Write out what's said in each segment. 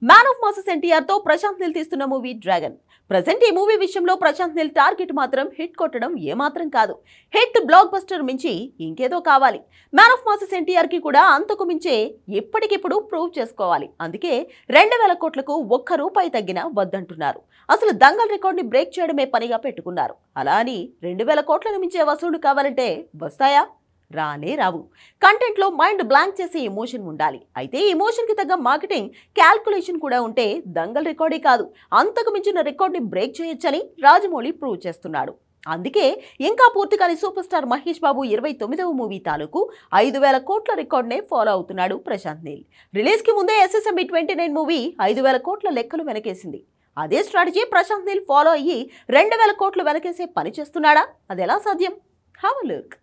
Man of masses NTR తో ప్రశాంత్ నీల్ తీస్తున్న movie dragon. Present ఈ మూవీ విషయంలో ప్రశాంత్ నీల్ టార్గెట్ మాత్రం హిట్ కొట్టడం ఏమాత్రం కాదు. హిట్ బ్లాక్ బస్టర్ మించి ఇంకేదో కావాలి. మ్యాన్ ఆఫ్ మాసెస్ ఎన్టీఆర్ కి కూడా అంతకు మించే ఎప్పటికిప్పుడు ప్రూవ్ చేసుకోవాలి. అందుకే 2000 కోట్లకు ₹1 తగ్గినా వద్దంటున్నారు. అసలు దంగల్ రికార్డ్ ని బ్రేక్ చేయడమే పనిగా పెట్టుకున్నారు. అలా అని 2000 కోట్లను మించే వసూళ్లు కావాలంటే వస్తాయా? రానే రావు. కంటెంట్ లో మైండ్ బ్లాంక్ చేసే ఎమోషన్ ఉండాలి. అయితే ఈ ఎమోషన్ కి తగ్గ మార్కెటింగ్ క్యాల్కులేషన్ కూడా ఉంటే దంగల్ రికార్డే కాదు, అంతకు మించిన రికార్డ్ ని బ్రేక్ చేయొచ్చని రాజమౌళి ప్రూవ్ చేస్తున్నాడు. అందుకే ఇంకా పూర్తి కాని super star Mahesh Babu 29వ movie తాలూకు 5000 కోట్ల రికార్డ్ నే ఫాలో అవుతున్నాడు ప్రశాంత్ నీల్. రిలీజ్ కి ముందే SSMB 29 మూవీ 5000 కోట్ల లెక్కలు వెనకేసింది. అదే స్ట్రాటజీ ప్రశాంత్ నీల్ ఫాలో అయ్యి 2000 కోట్లు వెనకేసే పని చేస్తున్నాడా? అది ఎలా సాధ్యం? Have a look.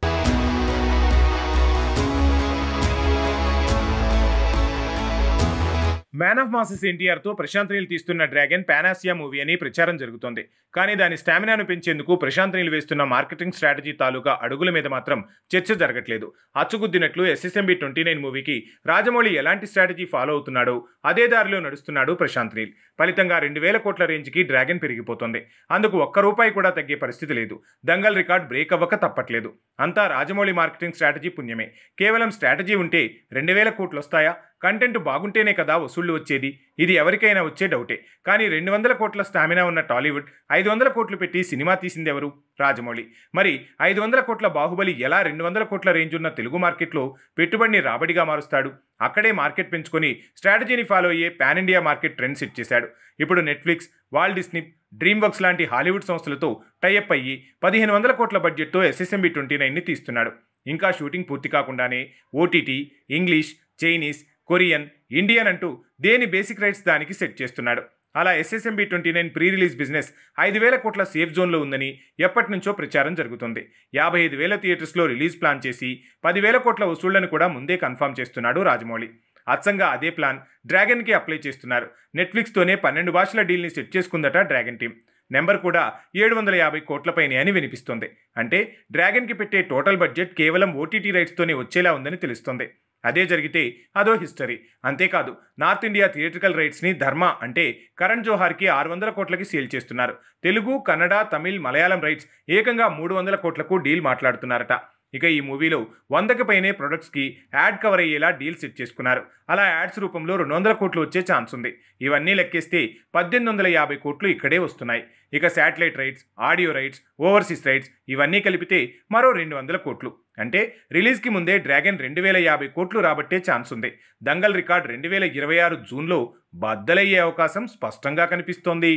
Man of masses NTR తో ప్రశాంత్ నీల్ తీస్తున్న డ్రాగన్ పాన్ ఆసియా మూవీ అని ప్రచారం జరుగుతోంది. కానీ దాని స్టామినాను పెంచేందుకు ప్రశాంత్ నీల్ వేస్తున్న మార్కెటింగ్ స్ట్రాటజీ తాలూకా అడుగుల మీద మాత్రం చర్చ జరగట్లేదు. అచ్చుగుద్దినట్లు SSMB 29 మూవీకి రాజమౌళి ఎలాంటి స్ట్రాటజీ ఫాలో అవుతున్నాడో అదే దారిలో నడుస్తున్నాడు ప్రశాంత్ నీల్. ఫలితంగా 2000 కోట్ల రేంజ్కి డ్రాగన్ పెరిగిపోతుంది. అందుకు ₹1 కూడా తగ్గే పరిస్థితి లేదు. దంగల్ రికార్డ్ బ్రేక్ అవ్వక తప్పట్లేదు. అంతా రాజమౌళి మార్కెటింగ్ స్ట్రాటజీ పుణ్యమే. కేవలం స్ట్రాటజీ ఉంటే 2000 కోట్లు వస్తాయా? కంటెంట్ బాగుంటేనే కదా వసూళ్లు వచ్చేది. ఇది ఎవరికైనా వచ్చే డౌటే. కానీ 200 కోట్ల స్టామినా ఉన్న టాలీవుడ్ 500 కోట్లు పెట్టి సినిమా తీసింది ఎవరు? రాజమౌళి. మరి 500 కోట్ల బాహుబలి ఎలా 200 కోట్ల రేంజ్ ఉన్న తెలుగు మార్కెట్లో పెట్టుబడిని రాబడిగా మారుస్తాడు? అక్కడే మార్కెట్ పెంచుకొని స్ట్రాటజీని ఫాలో అయ్యే pan India market trend set చేశాడు. ఇప్పుడు Netflix, Walt Disney, DreamWorks లాంటి హాలీవుడ్ సంస్థలతో టైఅప్ అయ్యి 1500 కోట్ల బడ్జెట్తో SSMB 29ని తీస్తున్నాడు. ఇంకా షూటింగ్ పూర్తి కాకుండానే OTT, English, Chinese, Korean, Indian అంటూ దేని బేసిక్ రైట్స్ దానికి సెట్ చేస్తున్నాడు. అలా SSMB 29 ప్రీ రిలీజ్ బిజినెస్ 5000 కోట్ల సేఫ్ జోన్లో ఉందని ఎప్పటి నుంచో ప్రచారం జరుగుతుంది. 55,000 థియేటర్స్లో రిలీజ్ ప్లాన్ చేసి 10,000 కోట్ల వసూళ్లను కూడా ముందే కన్ఫర్మ్ చేస్తున్నాడు రాజమౌళి. అచ్చంగా అదే ప్లాన్ డ్రాగన్కి అప్లై చేస్తున్నారు. నెట్ఫ్లిక్స్తోనే 12 భాషల డీల్ని సెట్ చేసుకుందట డ్రాగన్ టీం. నెంబర్ కూడా 750 కోట్లపైనే అని వినిపిస్తుంది. అంటే డ్రాగన్కి పెట్టే టోటల్ బడ్జెట్ కేవలం OTT రైట్స్తోనే వచ్చేలా ఉందని తెలుస్తుంది. అదే జరిగితే అదో హిస్టరీ. అంతేకాదు, నార్త్ ఇండియా థియేట్రికల్ రైట్స్ని ధర్మ అంటే కరణ్ జోహార్కి 600 కోట్లకి సేల్ చేస్తున్నారు. తెలుగు, కన్నడ, తమిళ్, మలయాళం రైట్స్ ఏకంగా 300 కోట్లకు డీల్ మాట్లాడుతున్నారట. ఇక ఈ మూవీలో 100కి పైనే ప్రొడక్ట్స్కి యాడ్ కవర్ అయ్యేలా డీల్ సెట్ చేసుకున్నారు. అలా యాడ్స్ రూపంలో 200 కోట్లు వచ్చే ఛాన్స్ ఉంది. ఇవన్నీ లెక్కేస్తే 1850 కోట్లు ఇక్కడే వస్తున్నాయి. ఇక satellite rights, audio rights, overseas rights ఇవన్నీ కలిపితే మరో 200 కోట్లు. అంటే రిలీజ్కి ముందే డ్రాగన్ 2050 కోట్లు రాబట్టే ఛాన్స్ ఉంది. దంగల్ రికార్డ్ 2026 జూన్లో బద్దలయ్యే అవకాశం స్పష్టంగా కనిపిస్తోంది.